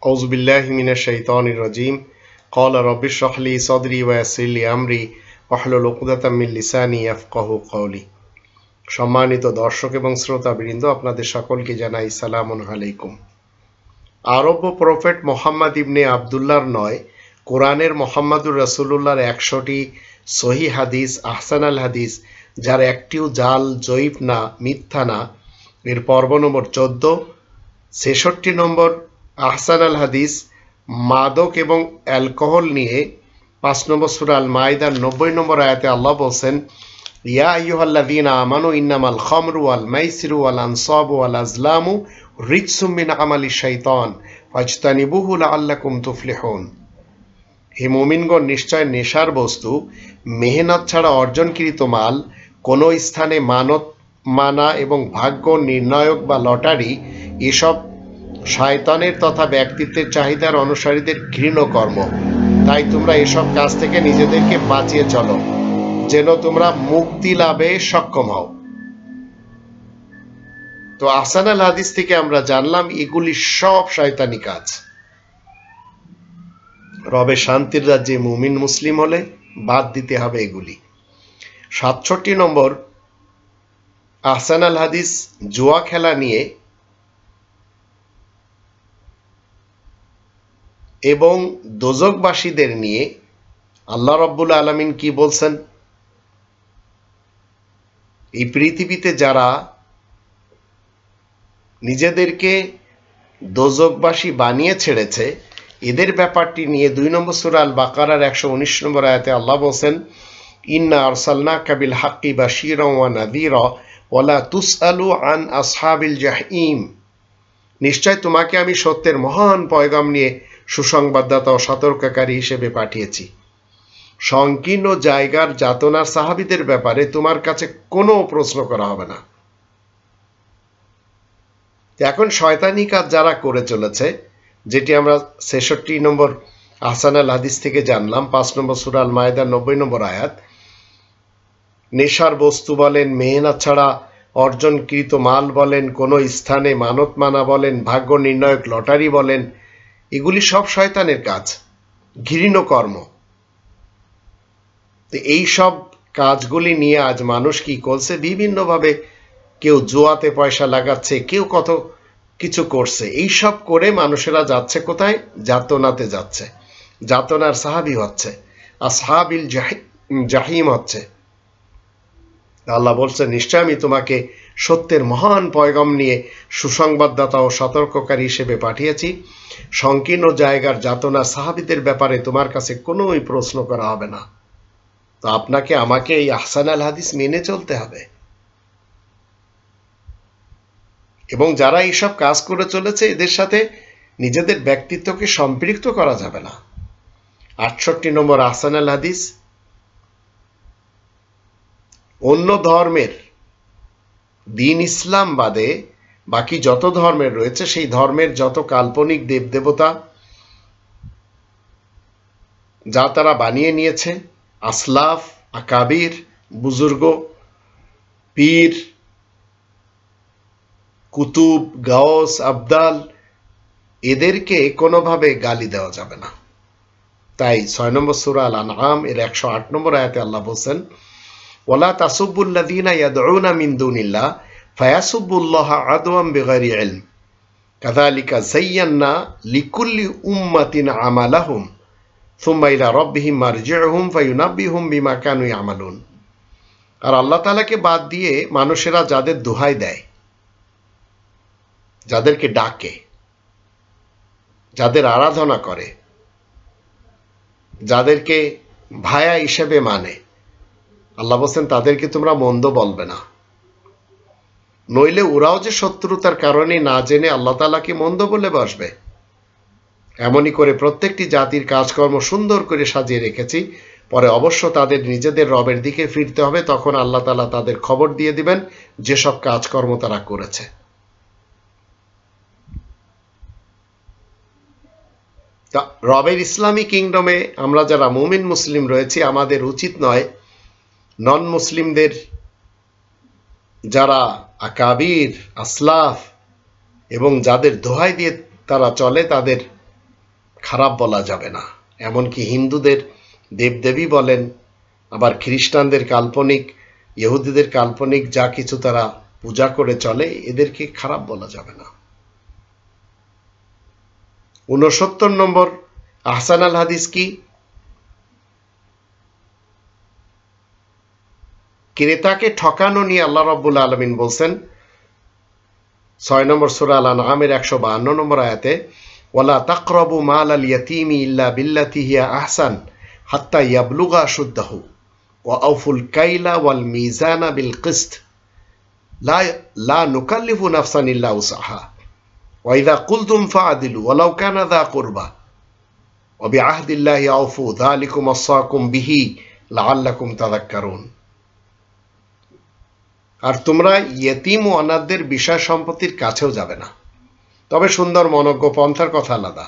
أعوذ بالله من الشيطان الرجيم قال رب اشرح لي صدري ويسر لي أمري واحلل عقدة من লিসানি ইয়াফকাহু কওলি। সম্মানিত দর্শক এবং শ্রোতাবৃন্দ, আপনাদের সকলকে জানাই সালামুন আলাইকুম। আরব প্রফেট মোহাম্মদ ইবনে আবদুল্লাহর নয়, কোরআনের মোহাম্মদুর রাসূলুল্লাহর 100টি সহিহ হাদিস, আহসানাল হাদিস, যার একটিও জাল, জয়ীফ না, মিথ্যা না, এর পর্ব নম্বর 14। 66 নম্বর আহসানাল হাদিস, মাদক এবং অ্যালকোহল নিয়ে 5 নম্বর সূরা আল মাইদার 90 নম্বর আয়াতে আল্লাহ বলছেন, ইয়া আইয়ুহাল্লাযীনা আমানু ইন্নামাল খামরু ওয়াল মাইসিরু ওয়াল আনসাবু ওয়াল আজলামু রিজসুম মিন আমালিশ শাইতান ফাজতানিবুহু লাআল্লাকুম তুফলিহুন। হে মুমিনগণ, নিশ্চয় নেশার বস্তু, মেহনত ছাড়া অর্জনকৃত মাল, কোনো স্থানে মানা এবং ভাগ্য নির্ণায়ক বা লটারি, এসব শয়তানের তথা ব্যক্তিত্বের চাহিদার অনুসারীদের ঘৃণ্য কর্ম। তাই তোমরা এসব কাজ থেকে নিজেদেরকে বাঁচিয়ে চলো, যেন তোমরা মুক্তি লাভে সক্ষম হও। তো আহসানাল হাদিস থেকে আমরা জানলাম এগুলি সব শয়তানি কাজ। রবে শান্তির রাজ্যে মুমিন মুসলিম হলে বাদ দিতে হবে এগুলি। 67 নম্বর আহসানাল হাদিস, জুয়া খেলা নিয়ে এবং দোজখবাসীদের নিয়ে আল্লাহ রাব্বুল আলামিন কি বলছেন? এই পৃথিবীতে যারা নিজেদেরকে দোজখবাসী বানিয়ে ছেড়েছে, এদের ব্যাপারটি নিয়ে 2 নম্বর সূরা আল বাকারার 119 নম্বর আয়াতে আল্লাহ বলছেন, ইন্না আরসালনাকা বিল হাক্কি বাশীরান ওয়া নাযীরা ওয়া লা তুসআলু আন আসহাবিল জাহিম। নিশ্চয় তোমাকে আমি সত্যের মহান পয়গাম নিয়ে সুসংবাদদাতা ও সতর্ককারী হিসেবে পাঠিয়েছি। সংকীর্ণ জায়গার যাতনার সাহাবীদের ব্যাপারে তোমার কাছে কোনো প্রশ্ন করা হবে না। এখন শয়তানি কাজ যারা করে চলেছে, যেটি আমরা 66 নম্বর আহসানাল হাদিস থেকে জানলাম, 5 নম্বর সূরা আল মাইদার 90 নম্বর আয়াত, নেশার বস্তু বলেন, মেহনত ছাড়া অর্জনকৃত মাল বলেন, কোনো স্থানে মানত মানা বলেন, ভাগ্য নির্ণায়ক লটারি বলেন, এগুলি সব শয়তানের কাজ, ঘৃণ্য কর্ম। তো এই সব কাজগুলি নিয়ে আজ মানুষ কি করছে? বিভিন্নভাবে কেউ জুয়াতে পয়সা লাগাচ্ছে, কেউ কত কিছু করছে। এই সব করে মানুষেরা যাচ্ছে কোথায়? যাতনাতে যাচ্ছে, যাতনার সাহাবী হচ্ছে, আসহাবিল জাহিম হচ্ছে। আল্লাহ বলছেন, নিশ্চয় আমি তোমাকে সত্যের মহান পয়গাম নিয়ে সুসংবাদদাতা ও সতর্ককারী হিসেবে পাঠিয়েছি। সংকীর্ণ জায়গার যাতনার সাহাবীদের ব্যাপারে তোমার কাছে কোনোই প্রশ্ন করা হবে না। তো আপনাকে আমাকে এই আহসানাল হাদিস মেনে চলতে হবে। এবং যারা এইসব কাজ করে চলেছে, এদের সাথে নিজেদের ব্যক্তিত্বকে সম্পৃক্ত করা যাবে না। 68 নম্বর আহসানাল হাদিস, অন্য ধর্মের, দিন ইসলাম বাদে বাকি যত ধর্মের রয়েছে, সেই ধর্মের যত কাল্পনিক দেবদেবতা যা তারা বানিয়ে নিয়েছে, আসলাফ, আকাবির, বুজুর্গ, পীর, কুতুব, গাউস, আবদাল, এদেরকে কোনোভাবে গালি দেওয়া যাবে না। তাই 6 নম্বর সূরা আল আনআম এর 108 নম্বর আয়াতে আল্লাহ বলছেন, ওয়ালা তাসুব্বুল্লাযীনা ইয়াদউনা মিন দুনিল্লাহ ফায়াসুব্বুল্লাহা আদওয়ান বিগাইরি ইলম কাযালিকা যায়্যানা লিকুল্লি উম্মাতিন আমালাহুম সুম্মা ইলা রাব্বিহিম মারজিউহুম ফায়ুনাব্বিহুম বিমা কানু ইয়ামালুন। আর আল্লাহ তাআলাকে বাদ দিয়ে মানুষেরা যাদের দোহাই দেয়, যাদেরকে ডাকে, যাদের আরাধনা করে, যাদেরকে ভায়া হিসেবে মানে, আল্লাহ বলছেন তাদেরকে তোমরা মন্দ বলবে না, নইলে ওরাও যে শত্রুতার কারণে না জেনে আল্লাহ তাআলাকে মন্দ বলে বসবে। এমনই করে প্রত্যেকটি জাতির কাজকর্ম সুন্দর করে সাজিয়ে রেখেছি, পরে অবশ্য তাদের নিজেদের রবের দিকে ফিরতে হবে, তখন আল্লাহ তাআলা তাদের খবর দিয়ে দিবেন যেসব কাজকর্ম তারা করেছে। রবের ইসলামী কিংডমে আমরা যারা মুমিন মুসলিম রয়েছি, আমাদের উচিত নয় নন মুসলিমদের, যারা আকাবির, আসলাফ এবং যাদের দোহাই দিয়ে তারা চলে, তাদের খারাপ বলা যাবে না। এমনকি হিন্দুদের দেবদেবী বলেন, আবার খ্রিস্টানদের কাল্পনিক, ইহুদিদের কাল্পনিক যা কিছু তারা পূজা করে চলে, এদেরকে খারাপ বলা যাবে না। 69 নম্বর আহসান আল হাদিস কি? ক্রেতাকে ঠকানো নিয়ে আল্লাহ রাব্বুল আলামিন বলছেন 6 নম্বর সূরা আল আনআমের 152 নম্বর আয়াতে, ওয়ালা তাকরাবু মাল আল ইয়াতীমি ইল্লা বিল্লাতি হিয়া আহসান হাত্তা ইয়াবলুগা আশুদ্দাহু ওয়া আউফুল কাইলা ওয়াল মিজানা বিল কিসত লা নুকাল্লিফু নাফসান ইল্লা উসাহা ওয়া ইযা কুলতুম ফাআদিলু ওয়ালাউ কানা যা কুরবা ওয়া বিআহদিল্লাহি আউফু যালিকুম ওয়াসাকুম বিহি লাআল্লাকুম তাযাক্কারুন। আর তোমরা ইয়েতিম ও অনাথদের বিষয় সম্পত্তির কাছেও যাবে না, তবে সুন্দর মনজ্ঞ পন্থার কথা আলাদা,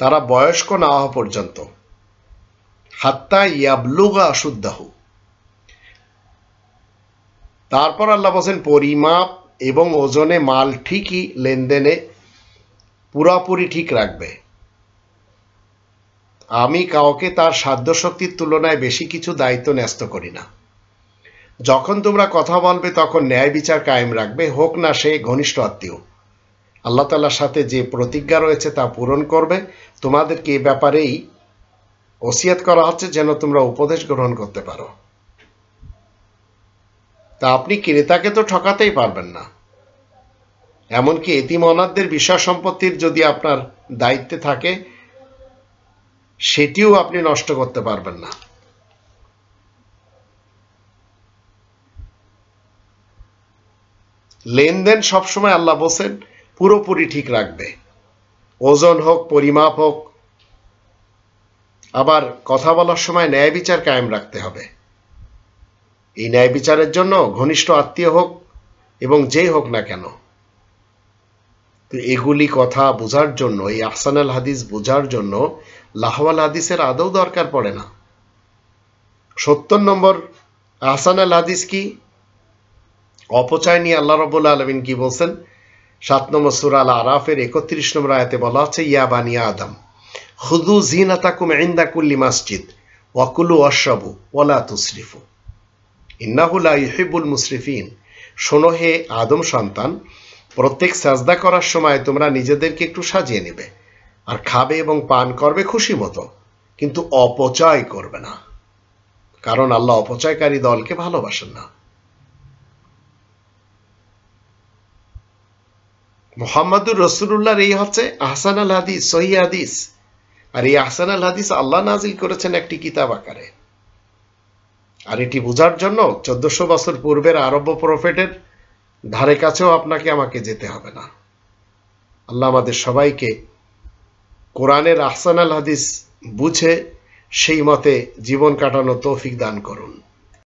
তারা বয়স্ক না হওয়া পর্যন্ত, হাত্তা ইয়াবলুগা আশুদ্দাহু। তারপর আল্লাহ বলেন পরিমাপ এবং ওজনে মাল ঠিকই লেনদেনে পুরাপুরি ঠিক রাখবে। আমি কাউকে তার সাধ্যশক্তির তুলনায় বেশি কিছু দায়িত্ব ন্যস্ত করি না। যখন তোমরা কথা বলবে তখন ন্যায় বিচার কায়েম রাখবে, হোক না সে ঘনিষ্ঠ আত্মীয়। আল্লাহ তাআলার সাথে যে প্রতিজ্ঞা রয়েছে তা পূরণ করবে। তোমাদেরকে এ ব্যাপারেই ওসিয়ত করা হচ্ছে যেন তোমরা উপদেশ গ্রহণ করতে পারো। তা আপনি ক্রেতাকে তো ঠকাতেই পারবেন না, এমনকি এতিম অনাথদের বিষয় সম্পত্তির যদি আপনার দায়িত্বে থাকে সেটিও আপনি নষ্ট করতে পারবেন না। লেনদেন সবসময় আল্লাহ বলেন পুরোপুরি ঠিক রাখবে, ওজন হোক পরিমাপ হোক। আবার কথা বলার সময় ন্যায় বিচার কায়েম রাখতে হবে। এই ন্যায় বিচারের জন্য ঘনিষ্ঠ আত্মীয় হোক এবং যেই হোক না কেন, তো এগুলি কথা বোঝার জন্য, এই আহসান আল হাদিস বোঝার জন্য লাহওয়াল হাদিসের আদৌ দরকার পড়ে না। 70 নম্বর আহসান আল হাদিস কি? অপচয় নিয়ে আল্লাহ রাব্বুল আলামিন কি বলছেন? 7 নম্বর সূরা আল আরাফের 31 নম্বর আয়াতে বলা আছে, ইয়া বানি আদম খুযু যিনাতাকুম ইনদা কুল্লি মাসজিদ ওয়া কুলু ওয়াশরাবু ওয়া লা তুসরিফু ইন্নাহু লা ইউহিব্বুল মুসরিফিন। শোনো হে আদম সন্তান, প্রত্যেক সাজদা করার সময় তোমরা নিজেদেরকে একটু সাজিয়ে নেবে আর খাবে এবং পান করবে খুশি মতো, কিন্তু অপচয় করবে না, কারণ আল্লাহ অপচয়কারী দলকে ভালোবাসেন না। মুহাম্মদুর রাসূলুল্লাহর এই হচ্ছে আহসান আল হাদিস, সহিহ হাদিস। আর এই আহসান আল হাদিস আল্লাহ নাজিল করেছেন একটি কিতাব আকারে। আর এটি বোঝার জন্য 1400 বছর পূর্বের আরব প্রফেটের ধারে কাছেও আপনাকে আমাকে যেতে হবে না। আল্লাহ আমাদের সবাইকে কোরআনের আহসান আল হাদিস বুঝে সেই মতে জীবন কাটানো তৌফিক দান করুন।